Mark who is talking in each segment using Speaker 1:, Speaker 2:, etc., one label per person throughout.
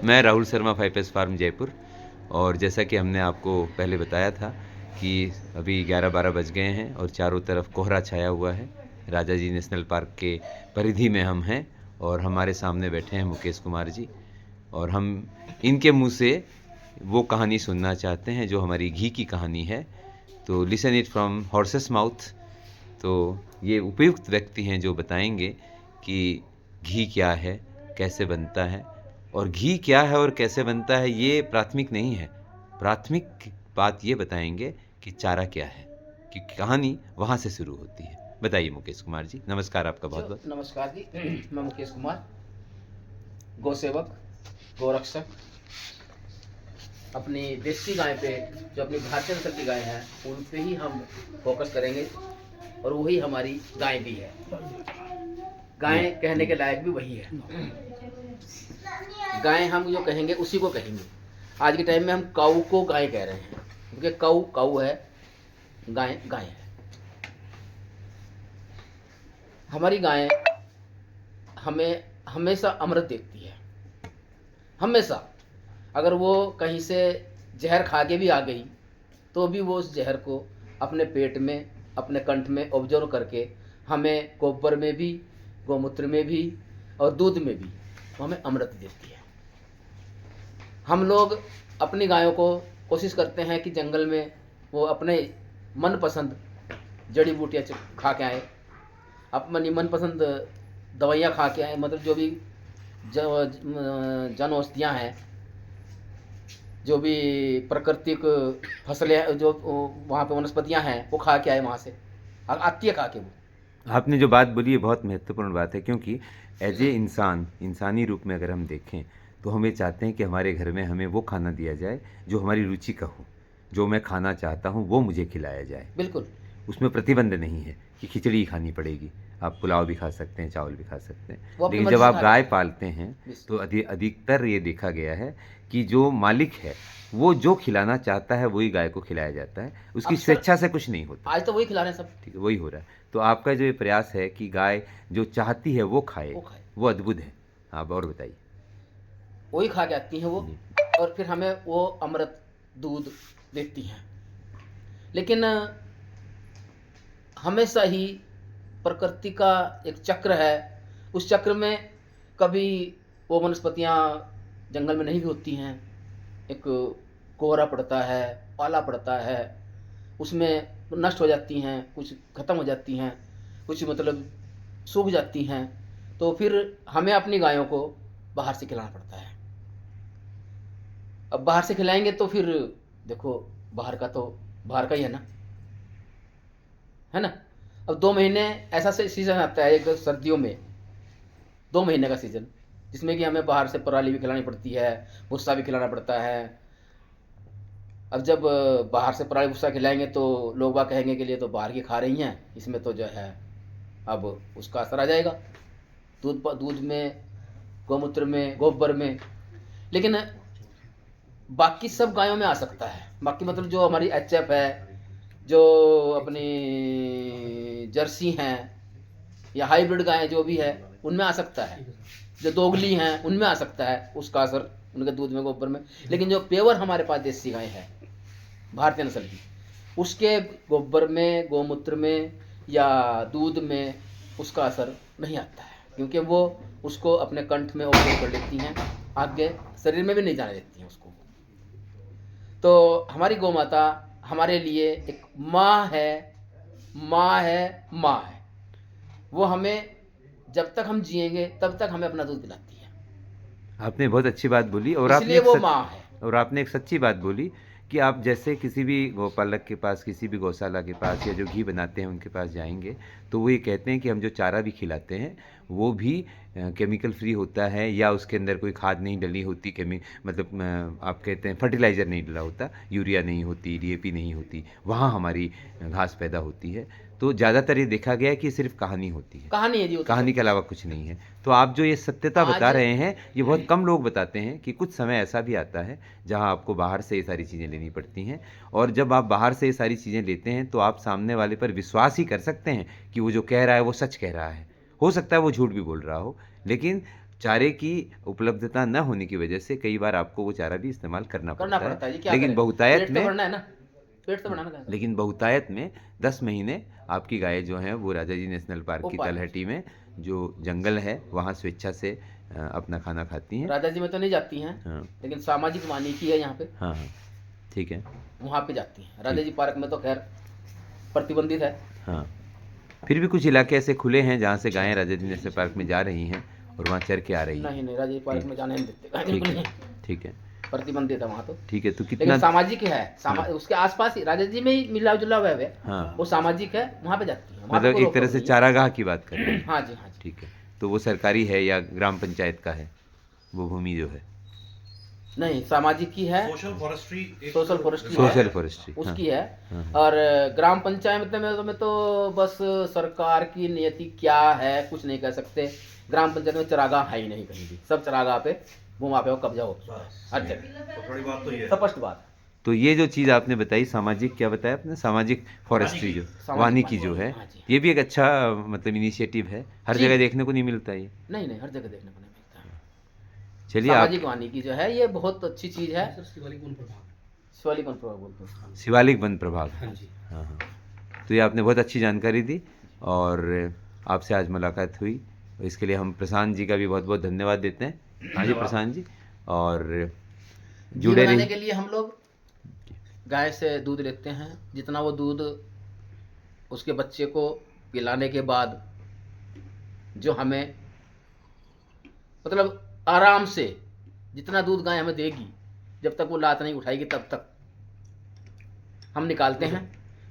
Speaker 1: मैं Rahul Sharma 5S farm Jaipur. और जैसा कि हमने आपको पहले बताया था कि अभी 11-12 बज गए हैं और चारों तरफ कोहरा छाया हुआ है। राजा जी नेशनल पार्क के परिधि में हम हैं और हमारे सामने बैठे हैं मुकेश कुमार जी, और हम इनके मुंह से वो कहानी सुनना चाहते हैं जो हमारी घी की कहानी है। तो listen it from horses mouth. तो ये उपयुक्त व्यक्ति हैं जो बताएंगे कि घी क्या है, कैसे बनता है, और घी क्या है और कैसे बनता है ये प्राथमिक नहीं है। प्राथमिक बात ये बताएंगे कि चारा क्या है, कि कहानी वहाँ से शुरू होती है। बताइए मुकेश कुमार जी, नमस्कार आपका बहुत बहुत।
Speaker 2: नमस्कार जी। मैं मुकेश कुमार, गौ सेवक, गौरक्षक। अपनी देसी गाय पे, जो अपनी भारतीय नस्ल की गाय है, उन पे ही हम फोकस करेंगे और वही हमारी गाय भी है। गाय कहने के लायक भी वही है। गाय हम जो कहेंगे उसी को कहेंगे। आज के टाइम में हम काऊ को गाय कह रहे हैं, क्योंकि काऊ काऊ है, गाय गाय है। हमारी गाय हमें हमेशा अमृत देती है, हमेशा। अगर वो कहीं से जहर खा के भी आ गई तो भी वो उस जहर को अपने पेट में, अपने कंठ में ऑब्जर्व करके हमें गोबर में भी, गौमूत्र में भी और दूध में भी वो हमें अमृत देती है। हम लोग अपनी गायों को कोशिश करते हैं कि जंगल में वो अपने मनपसंद जड़ी बूटियाँ खा के आए, अपनी मनपसंद दवाइयाँ खा के आए, मतलब जो भी जन औषधियाँ हैं, जो भी प्राकृतिक फसलें, जो वहाँ पे वनस्पतियाँ हैं, वो खा के आए वहाँ से, आती है खा के वो।
Speaker 1: आपने जो बात बोली है बहुत महत्वपूर्ण बात है, क्योंकि एज ए इंसान, इंसानी रूप में अगर हम देखें तो हम ये चाहते हैं कि हमारे घर में हमें वो खाना दिया जाए जो हमारी रुचि का हो, जो मैं खाना चाहता हूँ वो मुझे खिलाया जाए।
Speaker 2: बिल्कुल।
Speaker 1: उसमें प्रतिबंध नहीं है कि खिचड़ी ही खानी पड़ेगी, आप पुलाव भी खा सकते हैं, चावल भी खा सकते हैं।
Speaker 2: वो अपनी
Speaker 1: लेकिन
Speaker 2: मर्जी
Speaker 1: जब
Speaker 2: से
Speaker 1: आप
Speaker 2: खा
Speaker 1: गाय
Speaker 2: ले।
Speaker 1: पालते हैं
Speaker 2: बिस-
Speaker 1: तो अधिकतर ये देखा गया है कि जो मालिक है वो जो खिलाना चाहता है वही गाय को खिलाया जाता है, उसकी
Speaker 2: अक्सर
Speaker 1: स्वेच्छा से कुछ नहीं होता।
Speaker 2: आज तो वही खिला रहे हैं सब।
Speaker 1: ठीक है, वही हो रहा है। तो आपका जो ये प्रयास है कि गाय जो चाहती है वो खाए,
Speaker 2: वो खाए,
Speaker 1: वो अद्भुत है। आप और बताइए।
Speaker 2: वही खा के आती हैं वो,
Speaker 1: जी।
Speaker 2: और फिर हमें वो अमृत दूध देती हैं। लेकिन हमेशा ही प्रकृति का एक चक्र है। उस चक्र में कभी वो वनस्पतियाँ जंगल में नहीं भी होती हैं, एक कोहरा पड़ता है, पाला पड़ता है, उसमें नष्ट हो जाती हैं, कुछ ख़त्म हो जाती हैं, कुछ मतलब सूख जाती हैं। तो फिर हमें अपनी गायों को बाहर से खिलाना पड़ता है। अब बाहर से खिलाएंगे तो फिर देखो, बाहर का तो बाहर का ही है ना, है ना। अब 2 महीने ऐसा से सीज़न आता है, एक सर्दियों में 2 महीने का सीज़न, जिसमें कि हमें बाहर से पराली भी खिलानी पड़ती है, भुस्सा भी खिलाना पड़ता है। अब जब बाहर से पराली भुस्सा खिलाएंगे तो लोग बाग कहेंगे कि लिए तो बाहर की खा रही हैं, इसमें तो जो है अब उसका असर आ जाएगा दूध में, गौमूत्र में, गोबर में। लेकिन बाकी सब गायों में आ सकता है। बाकी मतलब जो हमारी एचएफ है, जो अपनी जर्सी हैं, या हाइब्रिड गायें जो भी है, उनमें आ सकता है। जो दोगली हैं उनमें आ सकता है उसका असर, उनके दूध में, गोबर में। लेकिन जो प्योर हमारे पास देसी गाय है, भारतीय नस्ल की, उसके गोबर में, गौमूत्र में या दूध में उसका असर नहीं आता है, क्योंकि वो उसको अपने कंठ में ऑब्जर्व कर लेती हैं, आगे शरीर में भी नहीं जाने देती हैं उसको। तो हमारी गौ माता हमारे लिए एक माँ है, माँ है, माँ है। वो हमें जब तक हम जिएंगे तब तक हमें अपना दूध पिलाती है,
Speaker 1: आपने बहुत अच्छी बात बोली, और
Speaker 2: इसलिए वो माँ है।
Speaker 1: आपने एक सच्ची बात बोली कि आप जैसे किसी भी गौपालक के पास, किसी भी गौशाला के पास, या जो घी बनाते हैं उनके पास जाएंगे तो वो ये कहते हैं कि हम जो चारा भी खिलाते हैं वो भी केमिकल फ्री होता है, या उसके अंदर कोई खाद नहीं डली होती, मतलब आप कहते हैं फर्टिलाइज़र नहीं डला होता, यूरिया नहीं होती, डीएपी नहीं होती, वहाँ हमारी घास पैदा होती है। तो ज़्यादातर ये देखा गया है कि सिर्फ कहानी होती है,
Speaker 2: कहानी है जी, वो तो
Speaker 1: कहानी
Speaker 2: सब
Speaker 1: के अलावा कुछ नहीं है। तो आप जो ये सत्यता बता
Speaker 2: आज
Speaker 1: रहे हैं, ये बहुत कम लोग बताते हैं कि कुछ समय ऐसा भी आता है जहां आपको बाहर से ये सारी चीज़ें लेनी पड़ती हैं, और जब आप बाहर से ये सारी चीज़ें लेते हैं तो आप सामने वाले पर विश्वास ही कर सकते हैं कि वो जो कह रहा है वो सच कह रहा है। हो सकता है वो झूठ भी बोल रहा हो, लेकिन चारे की उपलब्धता न होने की वजह से कई बार आपको वो चारा भी इस्तेमाल करना
Speaker 2: करना
Speaker 1: पड़ता
Speaker 2: पड़ता है जी,
Speaker 1: है।
Speaker 2: क्या
Speaker 1: लेकिन
Speaker 2: करें,
Speaker 1: बहुतायत
Speaker 2: पेट तो
Speaker 1: में
Speaker 2: भरना है ना, पेट तो भरना है ना।
Speaker 1: लेकिन बहुतायत में 10 महीने आपकी गायें जो हैं वो राजा जी नेशनल पार्क
Speaker 2: वो
Speaker 1: की
Speaker 2: पाल
Speaker 1: तलहटी में जो जंगल है वहाँ स्वेच्छा से अपना खाना खाती हैं।
Speaker 2: राजा जी में तो नहीं जाती हैं,
Speaker 1: हाँ
Speaker 2: लेकिन सामाजिक वानिकी है यहाँ पे,
Speaker 1: हाँ हाँ ठीक है।
Speaker 2: वहाँ पे जाती हैं। राजा जी पार्क में तो खैर प्रतिबंधित है।
Speaker 1: हाँ फिर भी कुछ इलाके ऐसे खुले हैं जहाँ से गायें राजा जी नेशनल पार्क में जा रही हैं और वहाँ चर के आ रही हैं।
Speaker 2: नहीं नहीं, राजा जी पार्क में जाने नहीं देते,
Speaker 1: ठीक
Speaker 2: बिल्कुल
Speaker 1: है
Speaker 2: नहीं,
Speaker 1: ठीक है
Speaker 2: प्रतिबंधित है वहाँ तो।
Speaker 1: ठीक है। तो
Speaker 2: लेकिन
Speaker 1: कितना
Speaker 2: सामाजिक है, उसके आसपास ही राजा जी में ही मिला जुला हुआ है,
Speaker 1: हाँ
Speaker 2: वो सामाजिक है, वहाँ पे जाती है, वहाँ पे
Speaker 1: मतलब
Speaker 2: कोई
Speaker 1: एक तरह
Speaker 2: रोक-टोक
Speaker 1: से
Speaker 2: नहीं है।
Speaker 1: चारागाह की बात कर रहे हैं।
Speaker 2: हाँ जी, हाँ जी।
Speaker 1: ठीक है। तो वो सरकारी है या ग्राम पंचायत का है वो भूमि जो है?
Speaker 2: नहीं, सामाजिक ही है,
Speaker 3: social forestry
Speaker 2: social forestry
Speaker 1: social
Speaker 2: है,
Speaker 1: फॉरेस्ट्री
Speaker 2: उसकी है।
Speaker 1: हाँ।
Speaker 2: और ग्राम पंचायत में तो बस सरकार की नियति क्या है कुछ नहीं कह सकते। ग्राम पंचायत में चरागाह है ही नहीं कहीं भी, सब चरागाह पे वहाँ पे वो कब्जा हो हर जगह,
Speaker 3: तो बड़ी बात तो ये है।
Speaker 2: स्पष्ट बात है।
Speaker 1: तो ये जो चीज़ आपने बताई सामाजिक, क्या बताया आपने, सामाजिक फॉरेस्ट्री जो
Speaker 2: सामाजिक
Speaker 1: वानिकी जो है,
Speaker 2: हाँ जी।
Speaker 1: ये भी एक अच्छा मतलब इनिशिएटिव है, हर
Speaker 2: जी।
Speaker 1: जगह देखने को नहीं मिलता ये।
Speaker 2: नहीं नहीं, हर जगह देखने को नहीं मिलता है।
Speaker 1: चलिए आप
Speaker 2: सामाजिक वानिकी जो है ये बहुत अच्छी चीज़ है। शिवालिक वन प्रभाव बोलते हैं।
Speaker 1: शिवालिक वन प्रभाग।
Speaker 2: हाँ जी।
Speaker 1: हाँ हाँ। तो ये आपने बहुत अच्छी जानकारी दी और आपसे आज मुलाकात हुई, इसके लिए हम प्रशांत जी का भी बहुत बहुत धन्यवाद देते हैं। हाँ जी प्रशांत जी। और
Speaker 2: घी
Speaker 1: जुड़े
Speaker 2: बनाने
Speaker 1: रहिए।
Speaker 2: के लिए हम लोग गाय से दूध लेते हैं, जितना वो दूध उसके बच्चे को पिलाने के बाद जो हमें मतलब आराम से जितना दूध गाय हमें देगी, जब तक वो लात नहीं उठाएगी तब तक हम निकालते हैं।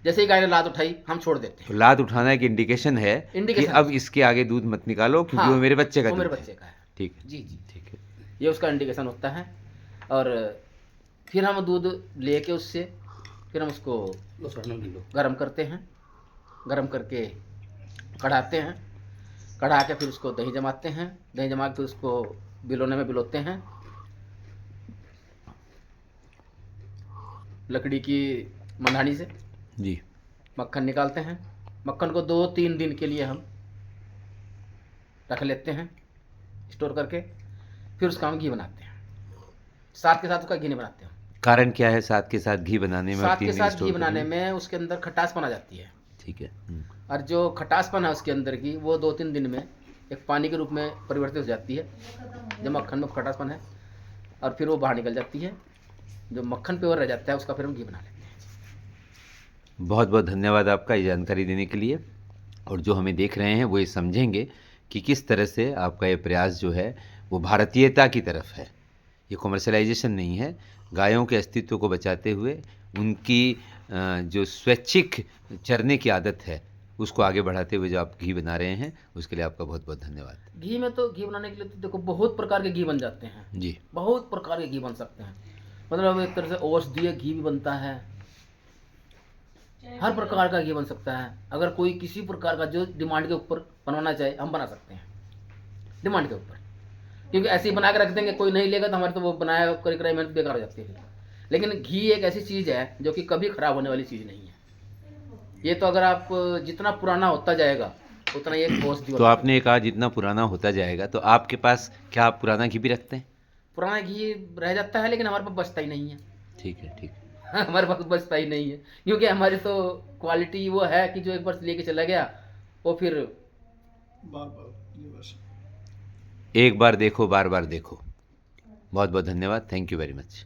Speaker 2: जैसे ही गाय ने लात उठाई हम छोड़ देते हैं।
Speaker 1: तो लात उठाना एक इंडिकेशन है कि
Speaker 2: इंडिकेशन
Speaker 1: अब इसके आगे दूध मत निकालो क्योंकि
Speaker 2: हाँ,
Speaker 1: वो मेरे बच्चे का
Speaker 2: वो मेरे
Speaker 1: दूध है।
Speaker 2: बच्चे का है।
Speaker 1: ठीक है
Speaker 2: जी जी,
Speaker 1: ठीक है।
Speaker 2: ये उसका इंडिकेशन होता है। और फिर हम दूध लेके उससे फिर हम उसको गर्म करते हैं, गर्म करके कढ़ाते हैं, कढ़ा के फिर उसको दही जमाते हैं, दही जमा के उसको बिलोने में बिलोते हैं, लकड़ी की मंधानी से
Speaker 1: जी
Speaker 2: मक्खन निकालते हैं। मक्खन को 2-3 दिन के लिए हम रख लेते हैं स्टोर करके, फिर उसका हम घी बनाते हैं। साथ के साथ उसका घी नहीं बनाते हैं।
Speaker 1: कारण क्या है साथ के साथ घी बनाने में और
Speaker 2: साथ
Speaker 1: 3
Speaker 2: के
Speaker 1: दिन
Speaker 2: साथ
Speaker 1: स्टोर
Speaker 2: घी बनाने
Speaker 1: करने में?
Speaker 2: में उसके अंदर खटासपन आ जाती है,
Speaker 1: ठीक है।
Speaker 2: और जो खटासपन है उसके अंदर की वो 2-3 दिन में एक पानी के रूप में परिवर्तित हो जाती है। जब मक्खन में खटासपन है और फिर वो बाहर निकल जाती है, जो मक्खन प्योर रह जाता है उसका फिर हम घी बना लेते हैं।
Speaker 1: बहुत बहुत धन्यवाद आपका ये जानकारी देने के लिए। और जो हमें देख रहे हैं वो ये समझेंगे कि किस तरह से आपका ये प्रयास जो है वो भारतीयता की तरफ है, ये कॉमर्शलाइजेशन नहीं है। गायों के अस्तित्व को बचाते हुए उनकी जो स्वैच्छिक चरने की आदत है उसको आगे बढ़ाते हुए जो आप घी बना रहे हैं उसके लिए आपका बहुत बहुत धन्यवाद।
Speaker 2: घी में तो घी बनाने के लिए तो देखो बहुत प्रकार के घी बन जाते हैं,
Speaker 1: जी
Speaker 2: बहुत प्रकार के घी बन सकते हैं। मतलब एक तरह से औषधीय घी भी बनता है, हर प्रकार का घी बन सकता है। अगर कोई किसी प्रकार का जो डिमांड के ऊपर बनवाना चाहे हम बना सकते हैं, डिमांड के ऊपर। क्योंकि ऐसे ही बना के रख देंगे, कोई नहीं लेगा तो हमारे तो वो बनाया कर मेहनत बेकार हो जाती है। लेकिन घी एक ऐसी चीज़ है जो कि कभी खराब होने वाली चीज़ नहीं है। ये तो अगर आप जितना पुराना होता जाएगा उतना ये औषधि
Speaker 1: तो आपने कहा जितना पुराना होता जाएगा, तो आपके पास क्या आप पुराना घी भी रखते हैं?
Speaker 2: पुराना घी रह जाता है, लेकिन हमारे पास बचता ही नहीं है।
Speaker 1: ठीक है ठीक है।
Speaker 2: हमारे पास बचता ही नहीं है, क्योंकि हमारी तो क्वालिटी वो है कि जो एक बार लेके चला गया वो फिर
Speaker 1: एक बार देखो बार बार देखो। बहुत बहुत धन्यवाद। Thank you very much.